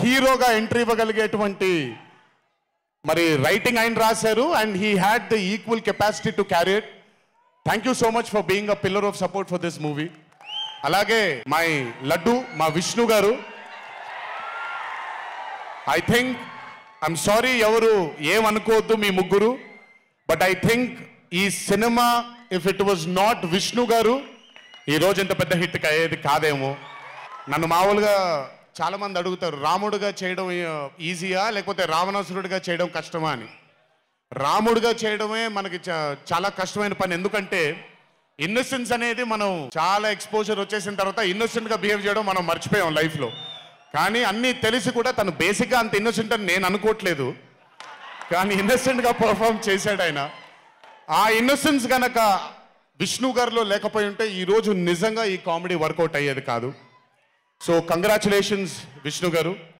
హీరోగా ఎంట్రీ ఇవ్వగలిగేటువంటి మరి రైటింగ్ ఆయన రాశారు and he had the equal capacity to carry it. Thank you so much for being a pillar of support for this movie. అలాగే my laddu మా విష్ణు గారు, I think I'm sorry ఎవరు ఏమనుకోవద్దు మీ ముగ్గురు, బట్ ఐ థింక్ ఈ cinema if it was not Vishnu గారు ఈ రోజు ఇంత పెద్ద హిట్ అయ్యేది కాదేమో. నన్ను మామూలుగా చాలా మంది అడుగుతారు రాముడుగా చేయడం ఈజీయా లేకపోతే రావణాసురుడిగా చేయడం కష్టమా అని. రాముడుగా చేయడమే మనకి చాలా కష్టమైన పని. ఎందుకంటే ఇన్నోసెన్స్ అనేది మనం చాలా ఎక్స్పోజర్ వచ్చేసిన తర్వాత ఇన్నోసెంట్గా బిహేవ్ చేయడం మనం మర్చిపోయాం లైఫ్లో. కానీ అన్నీ తెలిసి కూడా తను బేసిక్గా అంత ఇన్నోసెంట్ అని నేను అనుకోవట్లేదు, కానీ ఇన్నోసెంట్గా పర్ఫామ్ చేశాడు ఆయన. ఆ ఇన్నోసెన్స్ కనుక విష్ణు గారిలో లేకపోయి ఉంటే ఈరోజు నిజంగా ఈ కామెడీ వర్కౌట్ అయ్యేది కాదు. సో కంగ్రాచులేషన్స్ విష్ణు గారు.